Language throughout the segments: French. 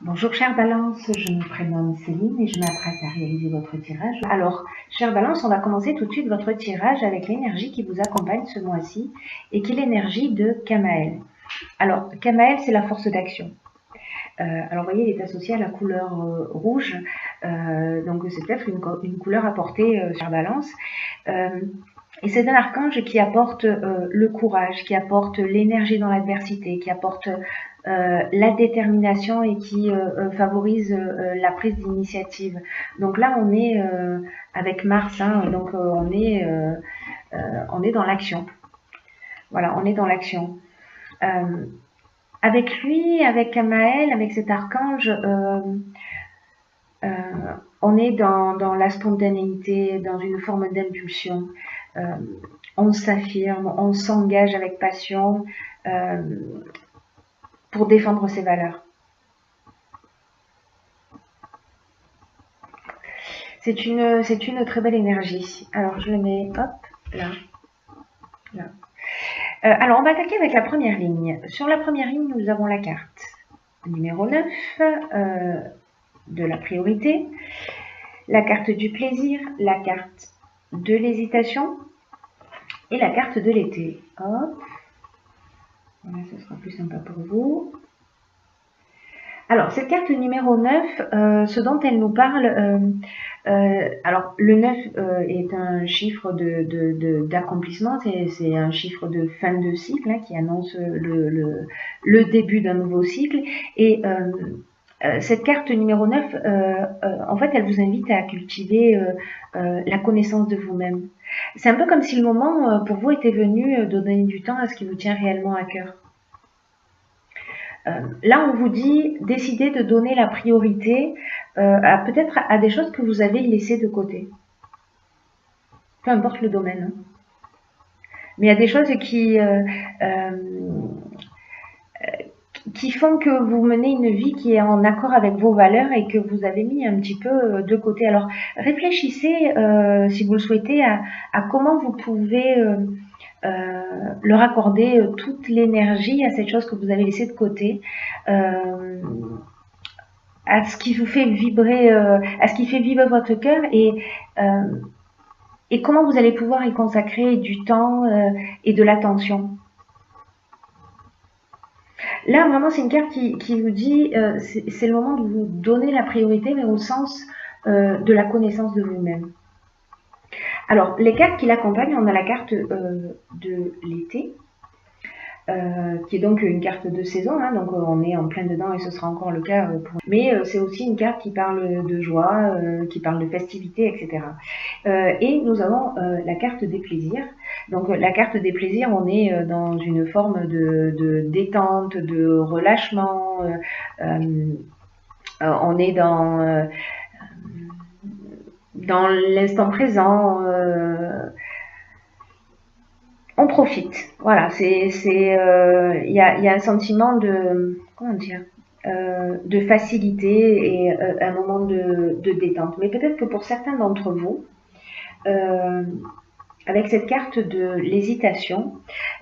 Bonjour chère Balance, je me prénomme Céline et je m'apprête à réaliser votre tirage. Alors, chère Balance, on va commencer tout de suite votre tirage avec l'énergie qui vous accompagne ce mois-ci et qui est l'énergie de Kamael. Alors, Kamael, c'est la force d'action. Alors, vous voyez, il est associé à la couleur rouge, donc c'est peut-être une couleur à porter sur Balance. Et c'est un archange qui apporte le courage, qui apporte l'énergie dans l'adversité, qui apporte la détermination et qui favorise la prise d'initiative. Donc là, on est avec Mars, hein, donc on est dans l'action. Voilà, on est dans l'action. Avec lui, avec Kamael, avec cet archange, on est dans la spontanéité, dans une forme d'impulsion. On s'affirme, on s'engage avec passion pour défendre ses valeurs. C'est une très belle énergie. Alors, je le mets, hop, là. Là. Alors, on va attaquer avec la première ligne. Sur la première ligne, nous avons la carte numéro 9 de la priorité, la carte du plaisir, la carte de l'hésitation et la carte de l'été. Hop. Voilà, ce sera plus sympa pour vous. Alors, cette carte numéro 9, ce dont elle nous parle, alors le 9 est un chiffre d'accomplissement, c'est un chiffre de fin de cycle hein, qui annonce le début d'un nouveau cycle. Et cette carte numéro 9, en fait, elle vous invite à cultiver la connaissance de vous-même. C'est un peu comme si le moment pour vous était venu de donner du temps à ce qui vous tient réellement à cœur. Là, on vous dit, décidez de donner la priorité peut-être à des choses que vous avez laissées de côté. Peu importe le domaine. Hein. Mais il y a des choses qui font que vous menez une vie qui est en accord avec vos valeurs et que vous avez mis un petit peu de côté. Alors, réfléchissez, si vous le souhaitez, à comment vous pouvez leur accorder toute l'énergie à cette chose que vous avez laissée de côté, à ce qui vous fait vibrer, à ce qui fait vibrer votre cœur et comment vous allez pouvoir y consacrer du temps et de l'attention. Là, vraiment, c'est une carte qui vous dit c'est le moment de vous donner la priorité, mais au sens de la connaissance de vous-même. Alors, les cartes qui l'accompagnent, on a la carte de l'été, qui est donc une carte de saison, hein, donc on est en plein dedans et ce sera encore le cas pour... Mais c'est aussi une carte qui parle de joie, qui parle de festivité, etc. Et nous avons la carte des plaisirs. Donc la carte des plaisirs, on est dans une forme de détente, de relâchement, on est dans l'instant présent, on profite. Voilà, il y a un sentiment de, comment dire, de facilité et un moment de détente. Mais peut-être que pour certains d'entre vous, avec cette carte de l'hésitation,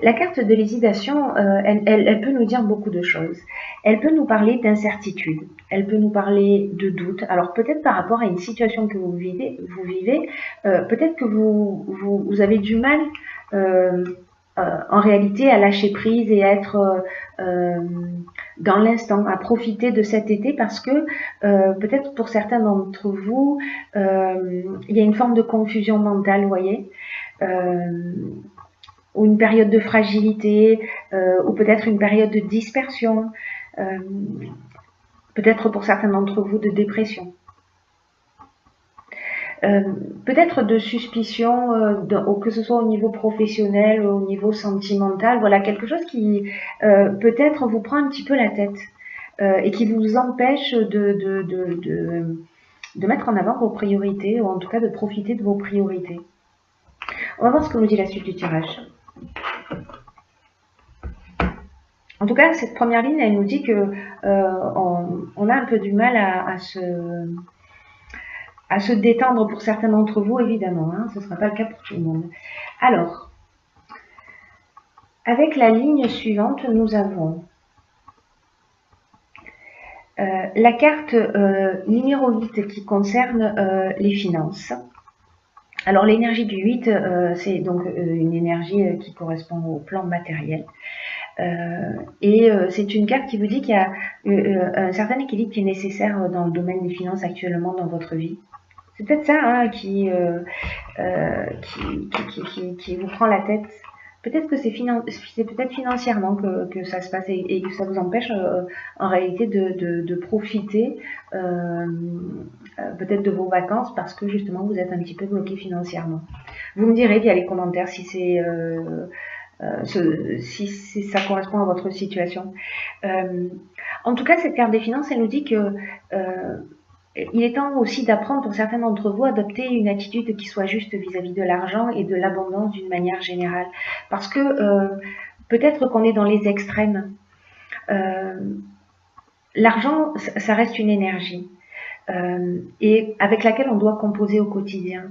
la carte de l'hésitation, elle peut nous dire beaucoup de choses. Elle peut nous parler d'incertitude, elle peut nous parler de doute. Alors peut-être par rapport à une situation que vous vivez, peut-être que vous avez du mal en réalité à lâcher prise et à être dans l'instant, à profiter de cet été parce que peut-être pour certains d'entre vous, il y a une forme de confusion mentale, vous voyez, ou une période de fragilité, ou peut-être une période de dispersion, peut-être pour certains d'entre vous de dépression. Peut-être de suspicion, que ce soit au niveau professionnel, au niveau sentimental, voilà, quelque chose qui peut-être vous prend un petit peu la tête et qui vous empêche de mettre en avant vos priorités, ou en tout cas de profiter de vos priorités. On va voir ce que nous dit la suite du tirage. En tout cas, cette première ligne, elle nous dit que on a un peu du mal à se détendre pour certains d'entre vous, évidemment. Hein, ce ne sera pas le cas pour tout le monde. Alors, avec la ligne suivante, nous avons La carte numéro 8 qui concerne les finances. Alors l'énergie du 8, c'est donc une énergie qui correspond au plan matériel. C'est une carte qui vous dit qu'il y a un certain équilibre qui est nécessaire dans le domaine des finances actuellement dans votre vie. C'est peut-être ça hein, qui vous prend la tête. Peut-être que c'est peut-être financièrement que ça se passe et que ça vous empêche en réalité de profiter peut-être de vos vacances parce que justement vous êtes un petit peu bloqué financièrement. Vous me direz via les commentaires si ça correspond à votre situation. En tout cas, cette carte des finances, elle nous dit que il est temps aussi d'apprendre pour certains d'entre vous à adopter une attitude qui soit juste vis-à-vis de l'argent et de l'abondance d'une manière générale. Parce que peut-être qu'on est dans les extrêmes. L'argent, ça reste une énergie et avec laquelle on doit composer au quotidien.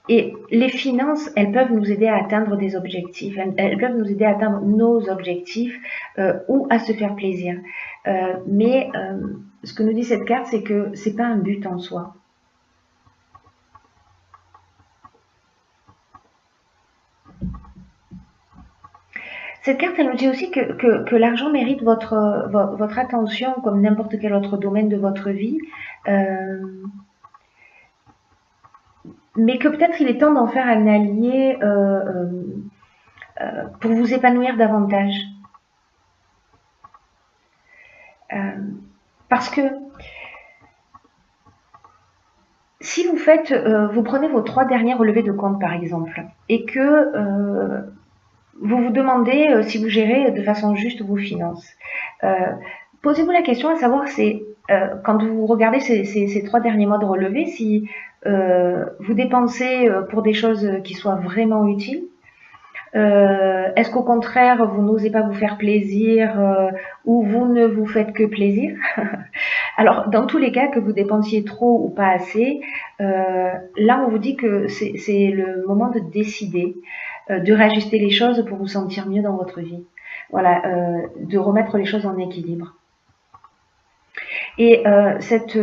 Et les finances, elles peuvent nous aider à atteindre des objectifs, elles peuvent nous aider à atteindre nos objectifs ou à se faire plaisir. Mais ce que nous dit cette carte, c'est que c'est pas un but en soi. Cette carte, elle nous dit aussi que l'argent mérite votre attention comme n'importe quel autre domaine de votre vie. Mais que peut-être il est temps d'en faire un allié pour vous épanouir davantage. Parce que si vous prenez vos 3 derniers relevés de compte par exemple, et que vous vous demandez si vous gérez de façon juste vos finances, posez-vous la question à savoir quand vous regardez ces 3 derniers mois de relevés, si vous dépensez pour des choses qui soient vraiment utiles. Est-ce qu'au contraire, vous n'osez pas vous faire plaisir ou vous ne vous faites que plaisir? Alors, dans tous les cas, que vous dépensiez trop ou pas assez, là, on vous dit que c'est le moment de décider, de réajuster les choses pour vous sentir mieux dans votre vie. Voilà, de remettre les choses en équilibre. Et cette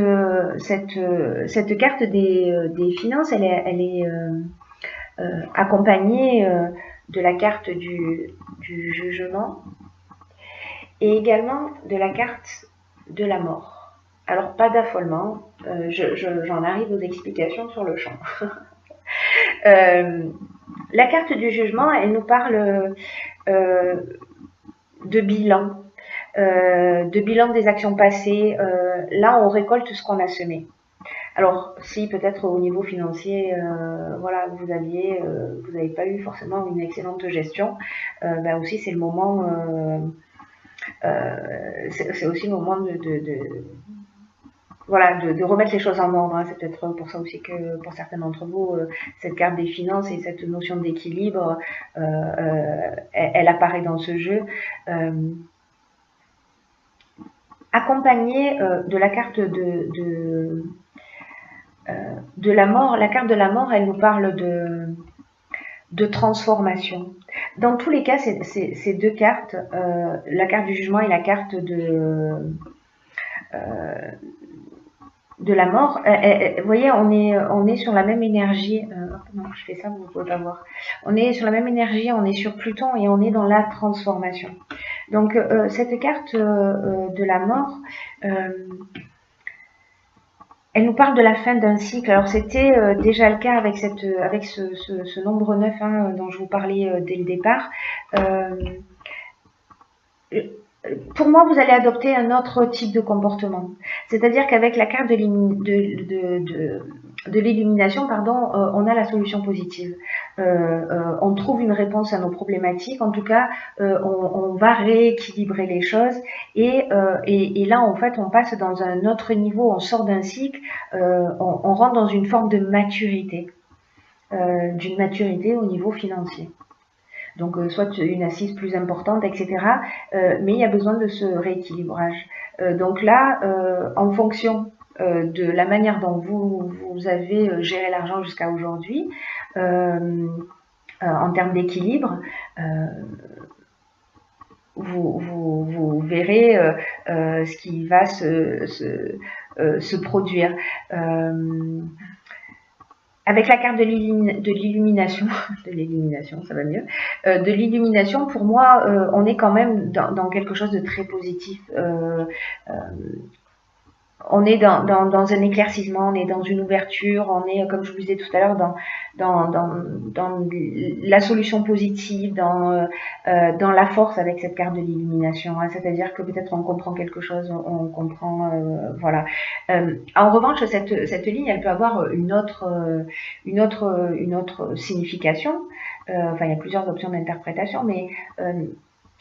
carte des finances, elle est accompagnée de la carte du jugement et également de la carte de la mort. Alors, pas d'affolement, j'en arrive aux explications sur le champ. La carte du jugement, elle nous parle de bilan. De bilan des actions passées. Là, on récolte ce qu'on a semé. Alors, si peut-être au niveau financier, voilà, vous n'avez pas eu forcément une excellente gestion, ben aussi c'est le moment, c'est aussi le moment de remettre les choses en ordre. Hein. C'est peut-être pour ça aussi que pour certains d'entre vous, cette carte des finances et cette notion d'équilibre, elle apparaît dans ce jeu. Accompagnée de la carte de la mort. La carte de la mort, elle nous parle de transformation. Dans tous les cas, ces deux cartes, la carte du jugement et la carte de la mort, vous voyez, on est sur la même énergie. Non, je fais ça, vous ne pouvez pas voir. On est sur la même énergie, on est sur Pluton et on est dans la transformation. Donc, cette carte de la mort, elle nous parle de la fin d'un cycle. Alors, c'était déjà le cas avec ce nombre 9 hein, dont je vous parlais dès le départ. Pour moi, vous allez adopter un autre type de comportement. C'est-à-dire qu'avec la carte de l'illumination, on a la solution positive. On trouve une réponse à nos problématiques. En tout cas, on va rééquilibrer les choses. Et là, en fait, on passe dans un autre niveau. On sort d'un cycle. On rentre dans une forme de maturité. D'une maturité au niveau financier. Donc, soit une assise plus importante, etc. Mais il y a besoin de ce rééquilibrage. Donc là, en fonction de la manière dont vous avez géré l'argent jusqu'à aujourd'hui, en termes d'équilibre, vous verrez ce qui va se produire. Avec la carte de l'illumination, ça va mieux, de l'illumination, pour moi, on est quand même dans quelque chose de très positif. On est dans un éclaircissement, on est dans une ouverture, on est, comme je vous disais tout à l'heure, dans la solution positive, dans la force avec cette carte de l'illumination. Hein, c'est-à-dire que peut-être on comprend quelque chose, on comprend, voilà. En revanche, cette ligne, elle peut avoir une autre signification. Enfin, il y a plusieurs options d'interprétation, mais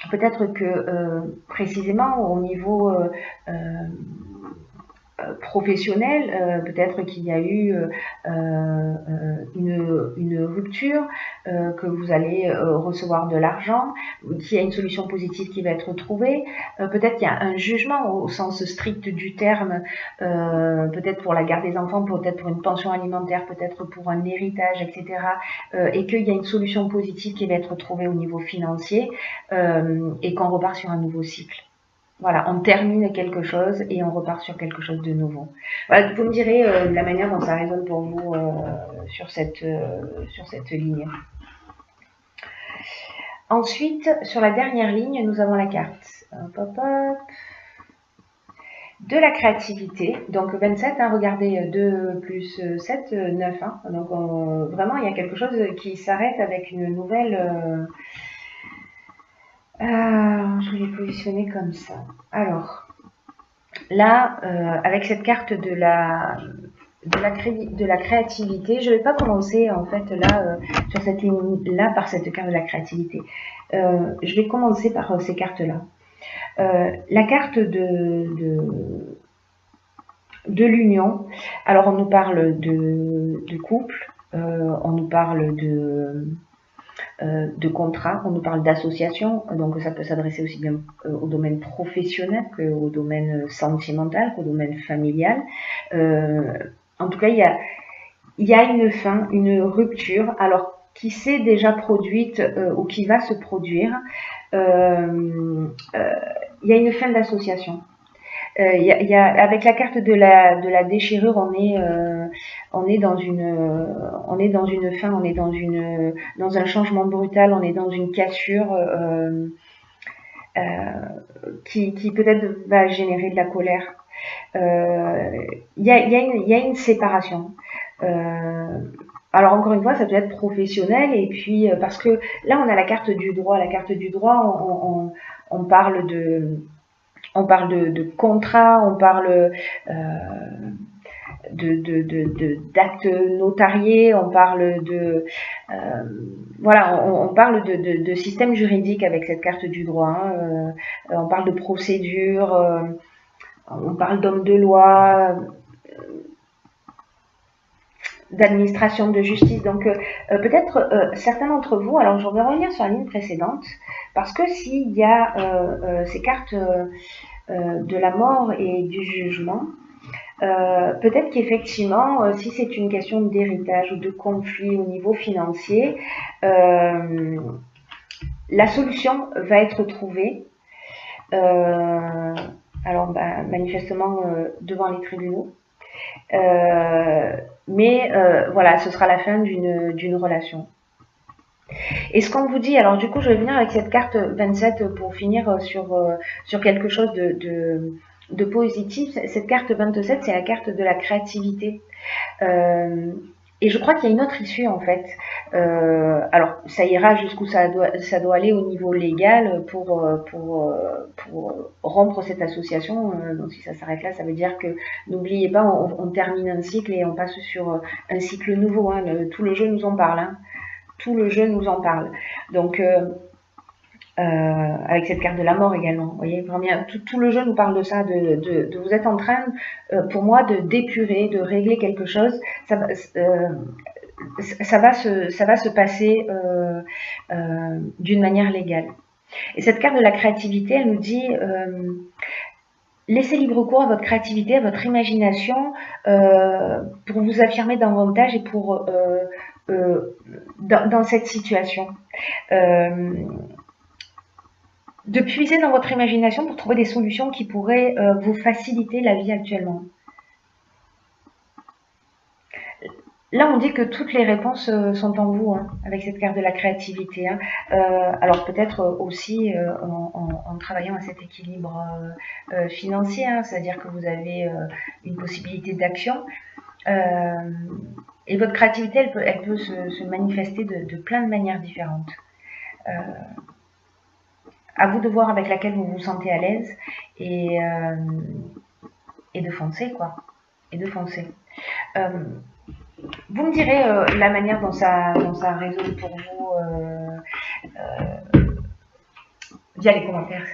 peut-être que précisément au niveau professionnel, peut-être qu'il y a eu une rupture, que vous allez recevoir de l'argent, qu'il y a une solution positive qui va être trouvée, peut-être qu'il y a un jugement au sens strict du terme, peut-être pour la garde des enfants, peut-être pour une pension alimentaire, peut-être pour un héritage, etc. Et qu'il y a une solution positive qui va être trouvée au niveau financier, et qu'on repart sur un nouveau cycle. Voilà, on termine quelque chose et on repart sur quelque chose de nouveau. Voilà, vous me direz la manière dont ça résonne pour vous sur cette ligne. Ensuite, sur la dernière ligne, nous avons la carte de la créativité. Donc 27, hein, regardez, 2 plus 7, 9. Hein, donc vraiment, il y a quelque chose qui s'arrête avec une nouvelle... je vais les positionner comme ça. Alors, là, avec cette carte de la créativité, je ne vais pas commencer en fait là, sur cette ligne-là, par cette carte de la créativité. Je vais commencer par ces cartes-là. La carte de l'union. Alors, on nous parle de couple, on nous parle de contrat, on nous parle d'association, donc ça peut s'adresser aussi bien au domaine professionnel qu'au domaine sentimental, qu'au domaine familial. En tout cas, il y a une fin, une rupture, alors qui s'est déjà produite ou qui va se produire. Il y a une fin d'association. Avec la carte de la déchirure, on est dans une fin, on est dans un changement brutal, on est dans une cassure qui peut-être va générer de la colère. Il y a une séparation. Alors encore une fois, ça peut être professionnel, et puis parce que là on a la carte du droit. La carte du droit, on parle de contrat, on parle d'actes notariés, on parle voilà, on parle de système juridique avec cette carte du droit. Hein. On parle de procédure, on parle d'homme de loi, d'administration de justice. Donc peut-être certains d'entre vous, alors je vais revenir sur la ligne précédente, parce que s'il y a ces cartes de la mort et du jugement, peut-être qu'effectivement, si c'est une question d'héritage ou de conflit au niveau financier, la solution va être trouvée, alors manifestement devant les tribunaux, mais voilà, ce sera la fin d'une relation. Et ce qu'on vous dit, alors du coup je vais venir avec cette carte 27 pour finir sur quelque chose de positif. Cette carte 27, c'est la carte de la créativité. Et je crois qu'il y a une autre issue en fait. Alors ça ira jusqu'où ça doit aller au niveau légal pour rompre cette association. Donc si ça s'arrête là, ça veut dire que, n'oubliez pas, on termine un cycle et on passe sur un cycle nouveau. Hein. Tout le jeu nous en parle. Hein. Tout le jeu nous en parle. Donc avec cette carte de la mort également. Vous voyez, vraiment, tout le jeu nous parle de ça, de vous êtes en train, pour moi, de d'épurer, de régler quelque chose. Ça va se passer d'une manière légale. Et cette carte de la créativité, elle nous dit laissez libre cours à votre créativité, à votre imagination, pour vous affirmer davantage et pour dans cette situation. de puiser dans votre imagination pour trouver des solutions qui pourraient vous faciliter la vie actuellement. Là, on dit que toutes les réponses sont en vous, hein, avec cette carte de la créativité. Hein. Alors peut-être aussi en travaillant à cet équilibre financier, hein, c'est-à-dire que vous avez une possibilité d'action. Et votre créativité, elle peut se manifester de plein de manières différentes. À vous de voir avec laquelle vous vous sentez à l'aise et de foncer, quoi. Et de foncer. Vous me direz la manière dont ça résonne pour vous via les commentaires.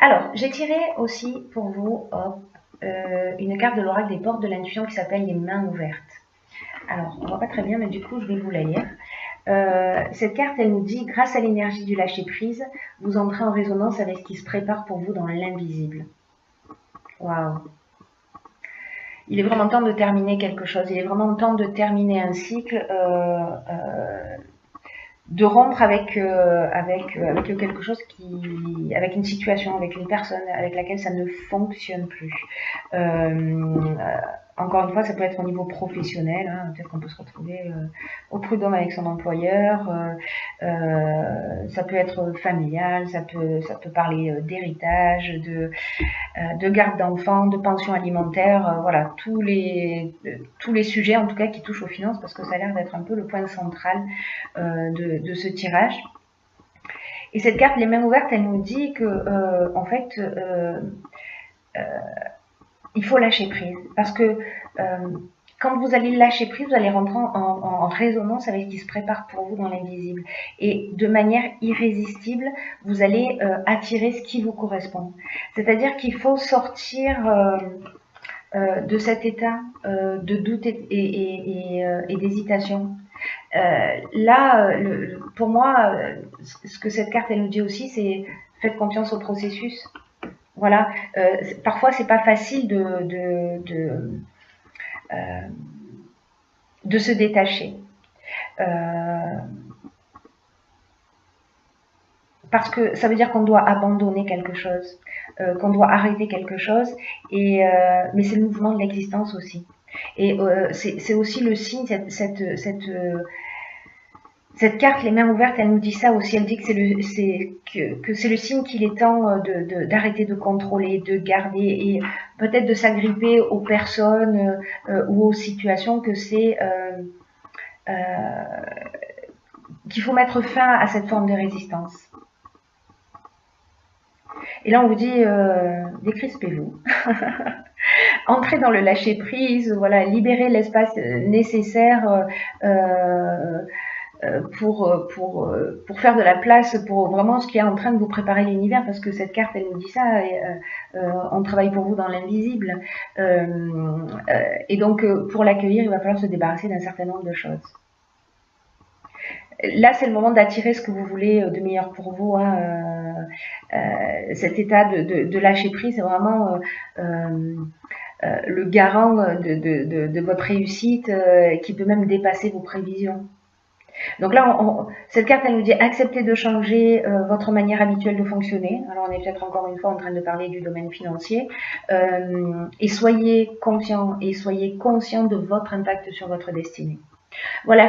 Alors, j'ai tiré aussi pour vous une carte de l'oracle des portes de l'intuition qui s'appelle les mains ouvertes. Alors, on voit pas très bien, mais du coup, je vais vous la lire. Cette carte, elle nous dit, grâce à l'énergie du lâcher-prise, vous entrez en résonance avec ce qui se prépare pour vous dans l'invisible. Waouh! Il est vraiment temps de terminer quelque chose, il est vraiment temps de terminer un cycle, de rompre avec quelque chose avec une situation, avec une personne avec laquelle ça ne fonctionne plus. Encore une fois, ça peut être au niveau professionnel, hein, peut-être qu'on peut se retrouver au prud'homme avec son employeur, ça peut être familial, ça peut parler d'héritage, de garde d'enfants, de pension alimentaire, voilà, tous les sujets en tout cas qui touchent aux finances, parce que ça a l'air d'être un peu le point central de ce tirage. Et cette carte, les mains ouvertes, elle nous dit que en fait, il faut lâcher prise, parce que quand vous allez lâcher prise, vous allez rentrer en résonance avec ce qui se prépare pour vous dans l'invisible. Et de manière irrésistible, vous allez attirer ce qui vous correspond. C'est-à-dire qu'il faut sortir de cet état de doute et d'hésitation. Là, pour moi, ce que cette carte elle nous dit aussi, c'est faites confiance au processus. Voilà, parfois c'est pas facile de se détacher. Parce que ça veut dire qu'on doit abandonner quelque chose, qu'on doit arrêter quelque chose, mais c'est le mouvement de l'existence aussi. Et c'est aussi le signe, cette carte, les mains ouvertes, elle nous dit ça aussi. Elle dit que c'est le signe qu'il est temps d'arrêter de contrôler, de garder et peut-être de s'agripper aux personnes ou aux situations, que c'est qu'il faut mettre fin à cette forme de résistance. Et là, on vous dit, décrispez-vous. Entrez dans le lâcher-prise, voilà, libérez l'espace nécessaire pour faire de la place pour vraiment ce qui est en train de vous préparer l'univers, parce que cette carte, elle nous dit ça, on travaille pour vous dans l'invisible. Et donc, pour l'accueillir, il va falloir se débarrasser d'un certain nombre de choses. Là, c'est le moment d'attirer ce que vous voulez de meilleur pour vous. Hein. Cet état de lâcher prise, c'est vraiment le garant de votre réussite, qui peut même dépasser vos prévisions. Donc là, cette carte, elle nous dit acceptez de changer votre manière habituelle de fonctionner. Alors, on est peut-être encore une fois en train de parler du domaine financier. Et soyez confiant et soyez conscient de votre impact sur votre destinée. Voilà.